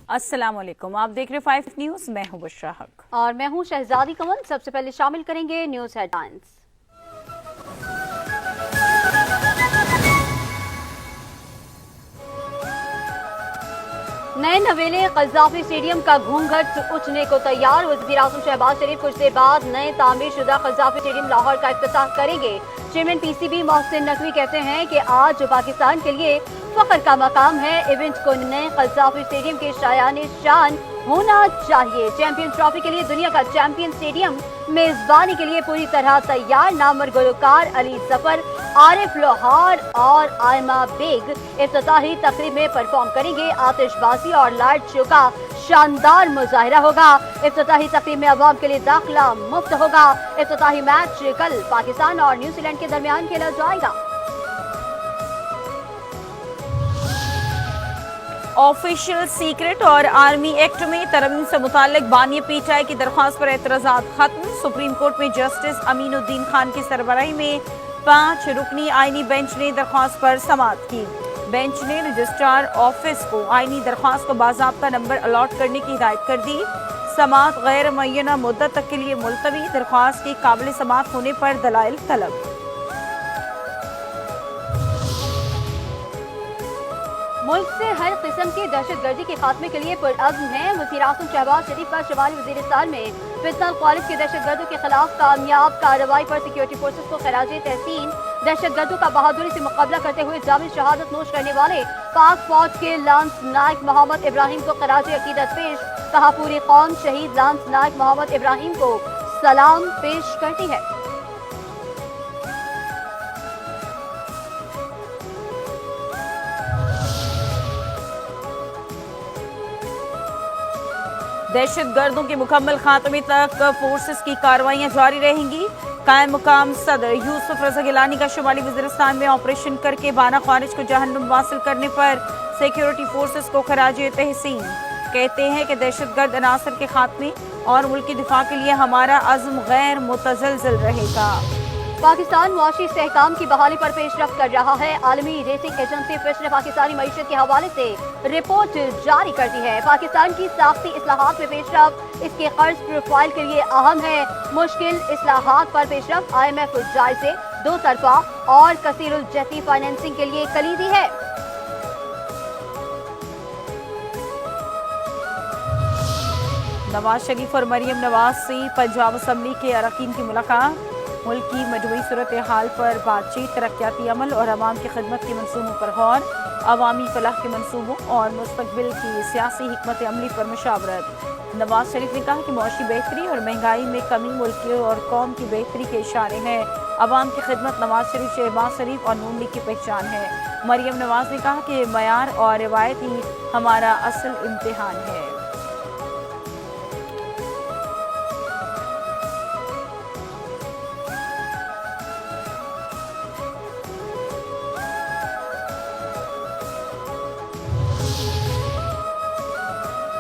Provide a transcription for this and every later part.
अस्सलाम वालेकुम, आप देख रहे 5 न्यूज़। मैं हूं बुशरा हक और मैं हूं शहजादी कमल। सबसे पहले शामिल करेंगे न्यूज़ हेडलाइंस। नए नवेले कज़ाफ़ी स्टेडियम का घूंघट उठने को तैयार। वज़ीर आज़म शहबाज शरीफ कुछ देर बाद नए तामीर शुदा कज़ाफ़ी स्टेडियम लाहौर का इफ्तिताह करेंगे। चेयरमैन पीसीबी मोहसिन नकवी कहते हैं कि आज पाकिस्तान के लिए फख्र का मकाम है। इवेंट को नए कज़ाफ़ी स्टेडियम के शायान शान होना चाहिए। चैंपियंस ट्रॉफी के लिए दुनिया का चैंपियन स्टेडियम मेजबानी के लिए पूरी तरह तैयार। नामवर गुलकार अली जफर, आरिफ लोहार और आयमा बेग इफ्तिताही तकरीब में परफॉर्म करेंगे। आतिशबाजी और लाइट शो का शानदार मुजाहिरा होगा। इफ्तिताही तकरीब में अवाम के लिए दाखिला मुफ्त होगा। इफ्तिताही मैच कल पाकिस्तान और न्यूजीलैंड के दरमियान खेला जाएगा। ऑफिशियल सीक्रेट और आर्मी एक्ट में तरमीम से मुताल्लिक बानी पीटीआई की दरख्वास्त पर एतराज़ात खत्म। सुप्रीम कोर्ट में जस्टिस अमीनुद्दीन खान की सरबराही में 5 रुकनी आईनी बेंच ने दरख्वास्त पर समाअत की। बेंच ने रजिस्ट्रार ऑफिस को आईनी दरख्वास्त को बाज़ाब्ता नंबर अलॉट करने की हिदायत कर दी। समाअत गैर मुअय्यना मुद्दत तक के लिए मुलतवी। दरख्वास्त के काबिल समाअत होने पर दलाइल तलब। मुल्क से हर किस्म की दहशतगर्दी के खात्मे के लिए पुरअज़्म है। वज़ीर आज़म शहबाज शरीफ का शुमाली वज़ीरिस्तान में फितनल कॉलेज के दहशतगर्दों के खिलाफ कामयाब कार्रवाई पर सिक्योरिटी फोर्सेस को खराजे तहसीन। दहशतगर्दों का बहादुरी से मुकाबला करते हुए जामिल शहादत नोश करने वाले पाक फौज के लांस नायक मोहम्मद इब्राहिम को खराजे अकीदत पेश। कहा पूरी कौम शहीद लांस नायक मोहम्मद इब्राहिम को सलाम पेश करती है। दहशतगर्दों के मुकम्मल खात्मे तक फोर्सेस की कार्रवाइयां जारी रहेंगी। कायम मुकाम सदर यूसुफ रज़ा गिलानी का शुमाली वज़ीरिस्तान में ऑपरेशन करके बाना खारिज को जहन्नुम वासिल करने पर सिक्योरिटी फोर्सेस को खराजे तहसीन। कहते हैं कि दहशतगर्द अनासर के खात्मे और मुल्क के दिफा के लिए हमारा अज़्म गैर मुतज़लज़ल रहेगा। पाकिस्तान मुआशी इस्तेहकाम की बहाली पर पेशरफ्त कर रहा है। आलमी रेटिंग एजेंसी फिच ने पाकिस्तानी मईशत के हवाले से रिपोर्ट जारी कर दी है। पाकिस्तान की साख्ती इस्लाहात में पेशरफ्त इसके कर्ज प्रोफाइल के लिए अहम है। मुश्किल इस्लाहात पर पेशरफ्त IMF जायजे, दो तरफा और कसीरुल जहती फाइनेंसिंग के लिए कलीदी है। नवाज शरीफ और मरियम नवाज से पंजाब असम्बली के अरकान की मुलाकात। मुल्क की मजमूई सूरत हाल पर बातचीत, तरक्याती अमल और अवाम की खिदमत के मनसूबों पर गौर, अवामी फलाह के मनसूबों और मुस्तकबिल की सियासी हिकमत अमली पर मुशावरत। नवाज शरीफ ने कहा कि मुआशी बेहतरी और महंगाई में कमी मुल्क और कौम की बेहतरी के इशारे हैं। अवाम की खिदमत नवाज शरीफ, शहबाज शरीफ और नून लीग की पहचान है। मरियम नवाज ने कहा कि मयार और रिवायत ही हमारा असल इम्तिहान है।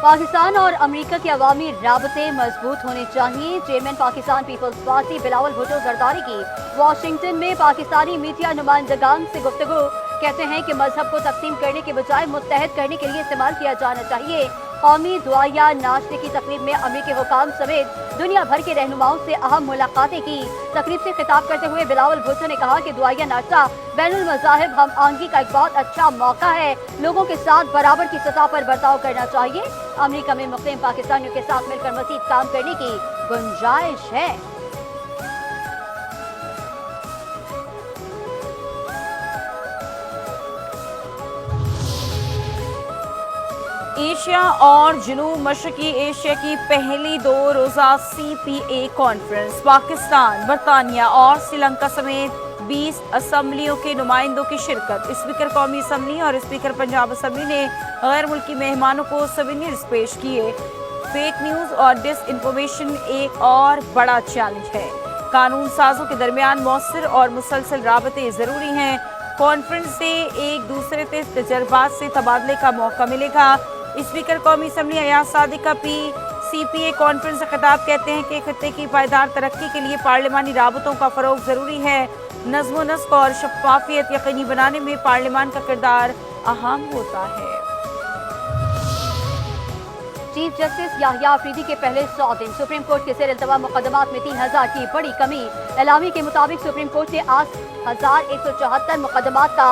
पाकिस्तान और अमेरिका के अवामी राबते मजबूत होने चाहिए। चेयरमैन पाकिस्तान पीपल्स पार्टी बिलावल भुट्टो जरदारी की वाशिंगटन में पाकिस्तानी मीडिया नुमाइंदगान से गुफ्तगू। कहते हैं कि मजहब को तकसीम करने के बजाय मुत्तहद करने के लिए इस्तेमाल किया जाना चाहिए। कौमी दुआया नाश्ते की तकरीब में अमेरिकी हुकाम समेत दुनिया भर के रहनुमाओं से अहम मुलाकातें की। तकरीब से खिताब करते हुए बिलावल भुट्टो ने कहा कि दुआया नाश्ता बैनुल मज़ाहिब हम आहंगी का एक बहुत अच्छा मौका है। लोगों के साथ बराबर की सतह पर बर्ताव करना चाहिए। अमेरिका में मुक़ीम पाकिस्तानियों के साथ मिलकर मज़ीद काम करने की गुंजाइश है। एशिया और जनूब मशरकी एशिया की पहली 2 रोज़ा CPA कॉन्फ्रेंस। पाकिस्तान, बरतानिया और श्रीलंका समेत 20 असम्बलियों के नुमाइंदों की शिरकत। स्पीकर कौमी असम्बली और स्पीकर पंजाब असम्बली ने गैर मुल्की मेहमानों को सोवेनियर्स पेश किए। फेक न्यूज़ और डिस इन्फॉर्मेशन एक और बड़ा चैलेंज है। कानून साजों के दरमियान मौसर और मुसलसल राबते ज़रूरी हैं। कॉन्फ्रेंस से एक दूसरे के तजर्बात से तबादले का मौका मिलेगा। स्पीकर कौमी असम्बली अयाज सादिक का CPA कॉन्फ्रेंस से खिताब कहते हैं कि खित्ते की पायदार तरक्की के लिए पार्लिमानी राबतों का फ़रोग ज़रूरी है। नज़्म व नस्क और शफ़ाफ़ियत यकीनी बनाने में पार्लिमान का किरदार अहम होता है। चीफ जस्टिस याहिया अफरीदी के पहले 100 दिन सुप्रीम कोर्ट के जेर इल्तवा मुकदमात में 3000 की बड़ी कमी। एलामी के मुताबिक सुप्रीम कोर्ट ने 8174 मुकदमात का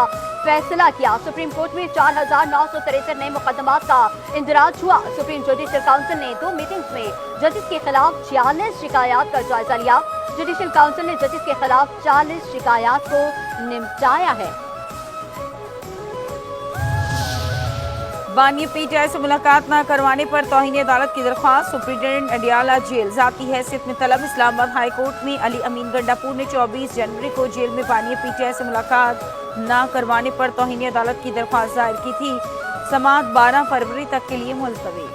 फैसला किया। सुप्रीम कोर्ट में 4963 नए मुकदमात का इंदराज हुआ। सुप्रीम जुडिशल काउंसिल ने 2 मीटिंग्स में जजेस के खिलाफ 46 शिकायत का जायजा लिया। जुडिशल काउंसिल ने जजेस के खिलाफ 40 शिकायत को निपटाया है। बानी पीटीआई से मुलाकात न करवाने पर तौहीन अदालत की दरख्वास्त। सुप्रिंटेंडेंट अडियाला जेल जाती हैसियत में तलब। इस्लामाबाद हाई कोर्ट में अली अमीन गंडापुर ने 24 जनवरी को जेल में बानी पीटीआई से मुलाकात न करवाने पर तौहीन अदालत की दरख्वास्त दायर की थी। समाअत 12 फरवरी तक के लिए मुलतवी।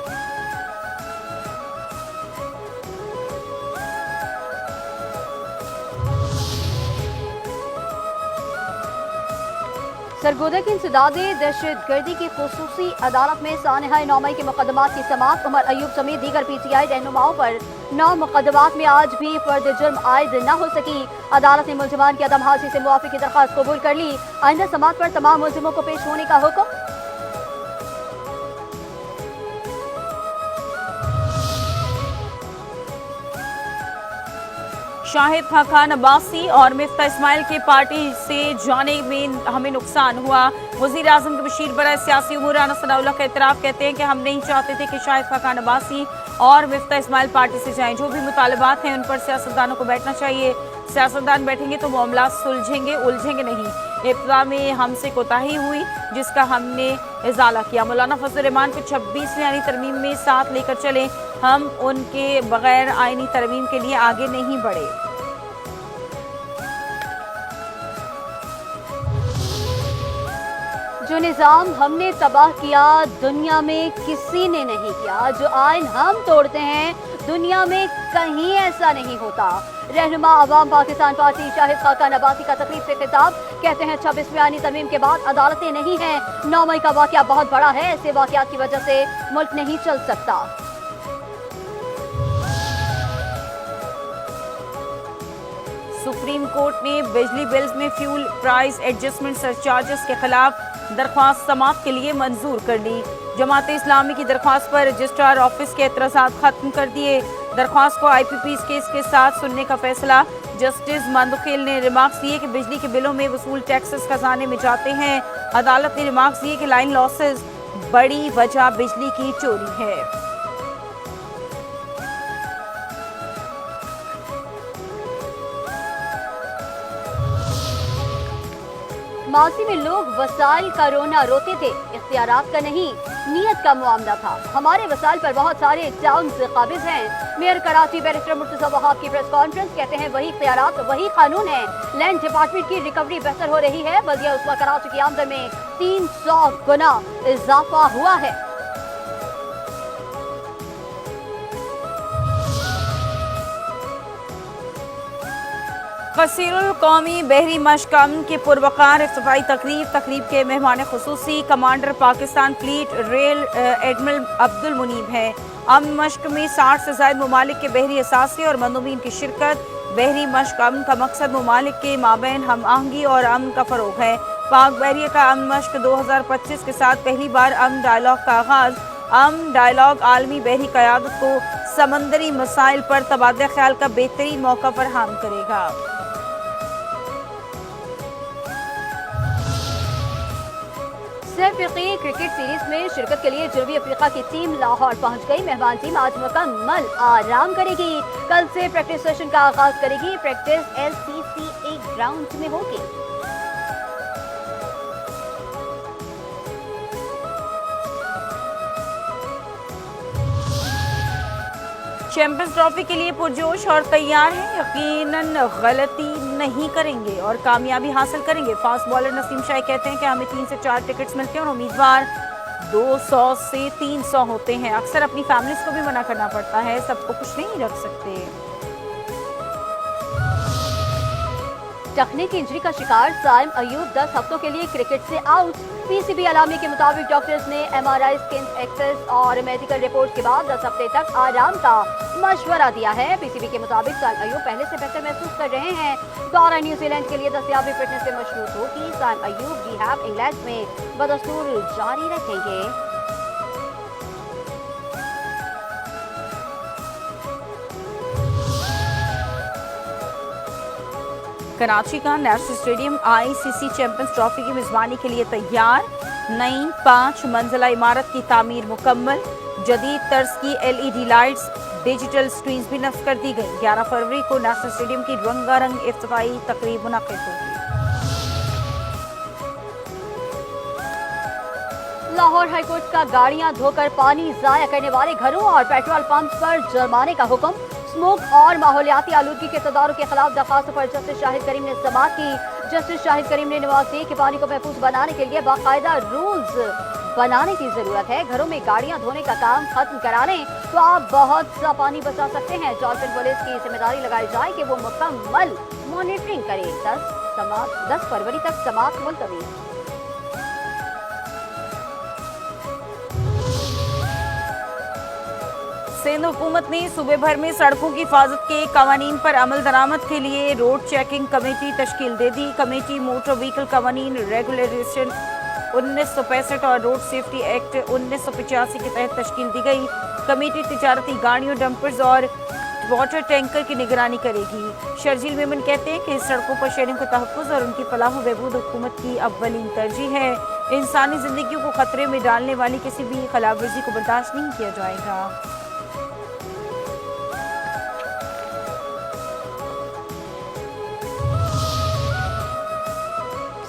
सरगोदा की इंसदादे दहशत गर्दी की खुसूसी अदालत में सानहा 9 मई के मुकदमात की समाअत। उमर अयूब समेत दीगर पीटीआई रहनुमाओं पर 9 मुकदमात में आज भी फर्द जुर्म आयद न हो सकी। अदालत ने मुलजमान की अदम हाजिरी से मुआफी की दरख्वास्त कबूल कर ली। आइंदा समाअत पर तमाम मुलजिमों को पेश होने का हुक्म। शाहिद खान अब्बासी और मिफ्ता इस्माइल के पार्टी से जाने में हमें नुकसान हुआ। वज़ीर आज़म के बशीर बराए सियासी उमूर राना सनाउल्लाह का इतराफ़। कहते हैं कि हम नहीं चाहते थे कि शाहिद खान अब्बासी और मिफ्ता इस्माइल पार्टी से जाएं। जो भी मुतालबात हैं उन पर सियासतदानों को बैठना चाहिए। सियासतदान बैठेंगे तो मामला सुलझेंगे, उलझेंगे नहीं। इब्तिदा में हमसे कोताही हुई जिसका हमने इजाला किया। मौलाना फजल रहमान को 26वीं आईनी तरमीम में साथ लेकर चले। हम उनके बगैर आईनी तरमीम के लिए आगे नहीं बढ़े। जो निज़ाम हमने तबाह किया दुनिया में किसी ने नहीं किया। जो आइन हम तोड़ते हैं दुनिया में कहीं ऐसा नहीं होता। रहनुमा अवाम पाकिस्तान पार्टी शाहिद खान अब्बासी का तकरीब से खिताब। कहते हैं 26वीं आईनी तरमीम के बाद अदालतें नहीं हैं। 9 मई का वाकया बहुत बड़ा है। ऐसे वाकयात की वजह से मुल्क नहीं चल सकता। सुप्रीम कोर्ट ने बिजली बिल्स में फ्यूल प्राइस एडजस्टमेंट सरचार्जेस के खिलाफ दरख्वास्त समाअत के लिए मंजूर कर ली। जमात इस्लामी की दरख्वास्त पर रजिस्ट्रार ऑफिस के एतराज़ात खत्म कर दिए। दरख्वास्त को IPP's केस के साथ सुनने का फैसला। जस्टिस मंदुखिल ने रिमार्क्स दिए कि बिजली के बिलों में वसूल टैक्सेस खजाने में जाते हैं। अदालत ने रिमार्क्स दिए कि लाइन लॉसेस बड़ी वजह बिजली की चोरी है। माजी में लोग वसाइल का रोना रोते थे, इख्तियारात का नहीं, नीयत का मामला था। हमारे वसाइल पर बहुत सारे टाउन्स काबिज हैं। मेयर कराची बैरिस्टर मुर्तज़ा वहाब की प्रेस कॉन्फ्रेंस। कहते हैं वही इख्तियारात वही कानून है। लैंड डिपार्टमेंट की रिकवरी बेहतर हो रही है। बल्दिया उस्मा कराची की आमदन में 300 गुना इजाफा हुआ है। कसीरुल कौमी बहरी मश्क अमन के पुरवकार इफ्तिताई तकरीब के मेहमान खुसूसी commander Pakistan fleet rear admiral Abdul Munib हैं। अमन मश्क में 60 से ज़ायद ममालिक के बहरी असासे और मंदूबीन की शिरकत। बहरी मश्क अमन का मकसद ममालिक के माबैन हम आहंगी और अमन का फ़रोग है। पाक बहरिया का अमन मश्क 2025 के साथ पहली बार अमन डायलॉग का आगाज़। अमन डायलॉग आलमी बहरी क़यादत को समंदरी मसाइल पर तबादला ख्याल का बेहतरीन मौका फराहम करेगा। अफ्रीकी क्रिकेट सीरीज में शिरकत के लिए जनूबी अफ्रीका की टीम लाहौर पहुंच गई। मेहमान टीम आज मुकम्मल आराम करेगी। कल से प्रैक्टिस सेशन का आगाज करेगी। प्रैक्टिस LCCA ग्राउंड में होगी। चैंपियंस ट्रॉफी के लिए पुरजोश और तैयार हैं। यकीनन गलती नहीं करेंगे और कामयाबी हासिल करेंगे। फास्ट बॉलर नसीम शाह कहते हैं कि हमें 3 से 4 टिकट्स मिलते हैं और उम्मीदवार 200 से 300 होते हैं। अक्सर अपनी फैमिलीज को भी मना करना पड़ता है, सबको कुछ नहीं रख सकते। टखने की इंजरी का शिकार साइम अयूब 10 हफ्तों के लिए क्रिकेट से आउट। PCB अलामी के मुताबिक डॉक्टर्स ने MRI स्किन एक्सेस और मेडिकल रिपोर्ट के बाद 10 हफ्ते तक आराम का मशवरा दिया है। PCB के मुताबिक साइम अयूब पहले से बेहतर महसूस कर रहे हैं। दौरा न्यूजीलैंड के लिए दस्तयाबी फिटनेस से मशरूत होगी। साइम अयूब रिहैब इंग्लैंड में बदस्तूर जारी रखेंगे। कराची का national stadium ICC champions trophy की मेजबानी के लिए तैयार। नई 5 मंजिला इमारत की तामीर मुकम्मल। जदीद तर्ज की एलईडी लाइट्स, डिजिटल स्क्रीन भी नस्ब कर दी गई। 11 फरवरी को नेशनल स्टेडियम की रंगारंग इफ्तिताही तकरीब मुनक्किद होगी। लाहौर हाईकोर्ट का गाड़ियां धोकर पानी जाया करने वाले घरों और पेट्रोल पंप पर जुर्माने का हुक्म। स्मोक और माहौलियाती आलूदगी के तदारुक के खिलाफ दरखास्तों पर जस्टिस शाहिद करीम ने समाअत की। जस्टिस शाहिद करीम ने नवाज दी कि पानी को महफूज बनाने के लिए बाकायदा रूल्स बनाने की जरूरत है। घरों में गाड़ियां धोने का काम खत्म करा लें तो आप बहुत सा पानी बचा सकते हैं। डॉल्फिन पुलिस की जिम्मेदारी लगाई जाए कि वो मुकम्मल मॉनिटरिंग करे। 10 फरवरी तक समाअत मुलतवी। सिंध हुकूमत ने सूबे भर में सड़कों की हिफाजत के कवानीन पर अमल दरामद के लिए रोड चेकिंग कमेटी तश्कील दे दी। कमेटी मोटर व्हीकल कवानीन रेगुलेशन 1965 और रोड सेफ्टी एक्ट 1985 के तहत तश्कील दी गई। कमेटी तिजारती गाड़ियों, डंपर्स और वाटर टैंकर की निगरानी करेगी। शर्जील मेमन कहते हैं कि इस सड़कों पर शहरियों को तहफ़्फ़ुज़ और उनकी फलाह व बहबूद हुकूमत की अव्वलीन तरजीह है। इंसानी ज़िंदगियों को खतरे में डालने वाली किसी भी खिलाफ वर्जी को बर्दाश्त नहीं किया जाएगा।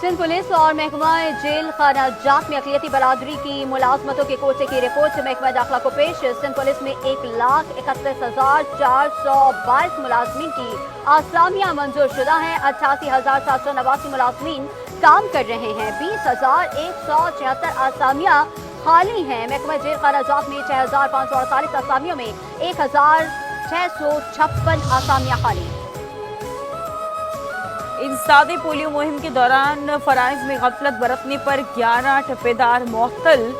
सिंध पुलिस और महकमा जेल खाना जात में अक़लियती बरादरी की मुलाजमतों के कोटे की रिपोर्ट महकमा दाखिला को पेश। सिंध पुलिस में 1,31,422 मुलाजमीन की आसामियां मंजूर शुदा हैं। 88,789 मुलाजमीन काम कर रहे हैं। 20,176 आसामियां खाली हैं। महकमा जेल खाना जात में 6,548 आसामियों में 1,656 आसामियां खाली। इंसादी पोलियो मुहिम के दौरान फराइज में गफलत बरतने पर 11 ठेकेदार मुअत्तल।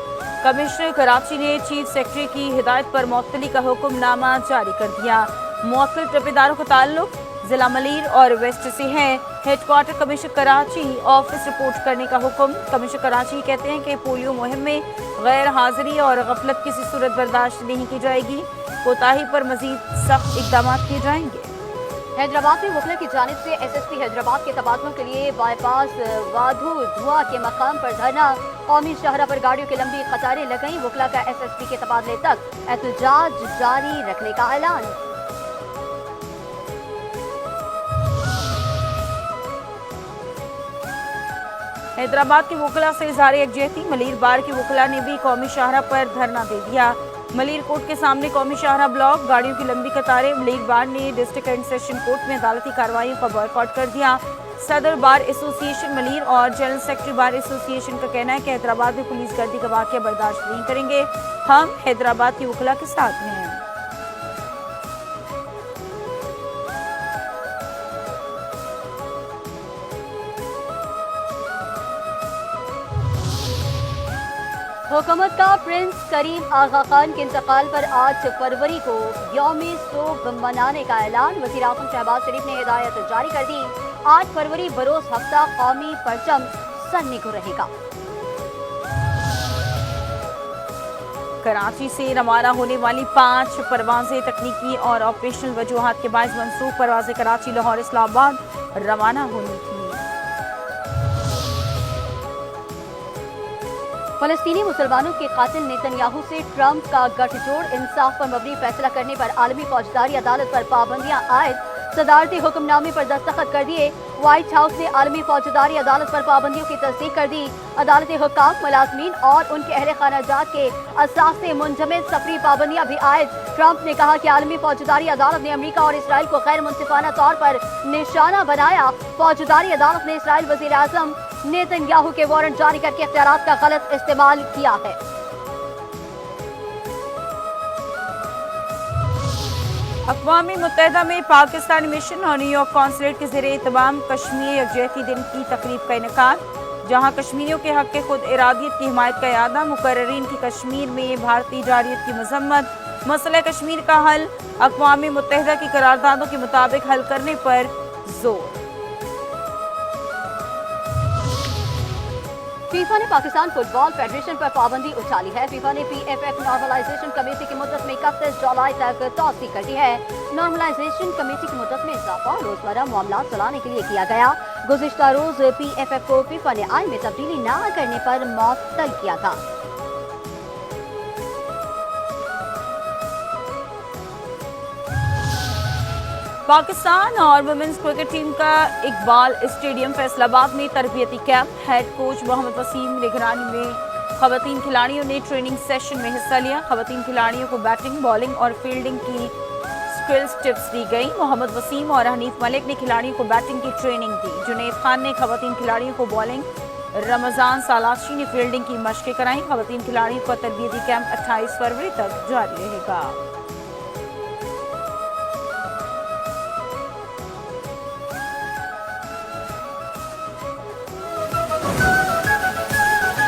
कमिश्नर कराची ने चीफ सेक्रेटरी की हिदायत पर मुअत्तली का हुक्मनामा जारी कर दिया। मुअत्तल ठेकेदारों का ताल्लुक जिला मलीर और वेस्ट से है। Headquarter commissioner Karachi office report करने का हुक्म। कमिश्नर कराची कहते हैं कि पोलियो मुहिम में गैर हाजिरी और गफलत किसी सूरत बर्दाश्त नहीं की जाएगी। कोताही पर मजीद सख्त इकदाम किए जाएंगे। हैदराबाद में वकला की जानिब से एसएसपी हैदराबाद के तबादलों के लिए बाईपास वाधू धुआ के मकाम पर धरना। कौमी शाहरा पर गाड़ियों की लंबी कतारें लगाई। वकला का एसएसपी के तबादले तक एहतजाज जारी रखने का ऐलान। हैदराबाद के वकला से इजहार यकजहती। मलीर बार के वकला ने भी कौमी शाहरा पर धरना दे दिया। मलीर कोर्ट के सामने कौमी शाहरा ब्लॉक, गाड़ियों की लंबी कतारें। मलीर बार ने डिस्ट्रिक्ट एंड सेशन कोर्ट में अदालती कार्रवाइयों का बॉयकॉट कर दिया। सदर बार एसोसिएशन मलीर और जनरल सेक्रेटरी बार एसोसिएशन का कहना है कि हैदराबाद में पुलिस गर्दी का वाक़या बर्दाश्त नहीं करेंगे। हम हैदराबाद के वकला के साथ हैं। हुकूमत का प्रिंस करीम आगा खान के इंतकाल पर 8 फरवरी को यौम सोग मनाने का ऐलान। वज़ीर आज़म शहबाज शरीफ ने हिदायत जारी कर दी। 8 फरवरी बरोज हफ्ता कौमी परचम सन्नी को रहेगा। कराची से रवाना होने वाली 5 परवाजें तकनीकी और ऑपरेशनल वजूहात के बायस मनसूख परवाजें कराची, लाहौर, इस्लामाबाद रवाना होनी थी। फलस्तीनी मुसलमानों के कातिल नेतन्याहू से ट्रंप का गठजोड़। इंसाफ पर मबनी फैसला करने पर आलमी फौजदारी अदालत पर पाबंदियां आयद। सदारती हुक्मनामे पर दस्तखत कर दिए। व्हाइट हाउस ने आलमी फौजदारी अदालत पर पाबंदियों की तस्दीक कर दी। अदालती हुक्काम, मुलाजमीन और उनके अहले खानाजात के असास से मुंजमद सफरी पाबंदियां भी आयद। ट्रंप ने कहा कि आलमी फौजदारी अदालत ने अमरीका और इसराइल को गैर मुनसिफाना तौर पर निशाना बनाया। फौजदारी अदालत ने इसराइल वज़ीर आज़म नेतन्याहू के वारंट जारी करके इख्तियारात का गलत इस्तेमाल किया है। अक़वाम मुत्तहिदा में पाकिस्तानी मिशन और न्यूयॉर्क कॉन्सुलेट के ज़रिए तमाम कश्मीर यकजहती दिन की तकरीब का इनेकाद। जहाँ कश्मीरियों के हक़ खुद इरादियत की हिमायत का इरादा। मुकर्ररीन की कश्मीर में भारतीय जारियत की मजम्मत। मसला कश्मीर का हल अक़वाम मुत्तहिदा की करारदादों के मुताबिक हल करने पर जोर। फीफा ने पाकिस्तान फुटबॉल फेडरेशन पर पाबंदी उछाली है। फीफा ने पीएफएफ नॉर्मलाइजेशन कमेटी की मुद्दत में 31 जुलाई तक तौसीक कर दी है। नॉर्मलाइजेशन कमेटी की मुद्दत में इजाफा रोजमर्रा मामला चलाने के लिए किया गया। गुज़िश्ता रोज PFF को फीफा ने आइन में तब्दीली न करने पर मुअत्तल किया था। पाकिस्तान और वुमेन्स क्रिकेट टीम का इकबाल स्टेडियम फैसलाबाद में तरबियती camp. Head coach Mohammad Waseem निगरानी में खवातीन खिलाड़ियों ने ट्रेनिंग सेशन में हिस्सा लिया। खवातीन खिलाड़ियों को बैटिंग, बॉलिंग और फील्डिंग की स्किल्स टिप्स दी गई। मोहम्मद वसीम और हनीफ मलिक ने खिलाड़ियों को बैटिंग की ट्रेनिंग दी। जुनैद खान ने खवातीन खिलाड़ियों को बॉलिंग, रमजान सालाशी ने फील्डिंग की मशकें कराई। खवातीन खिलाड़ियों का तरबियती कैंप 28 फरवरी तक जारी रहेगा।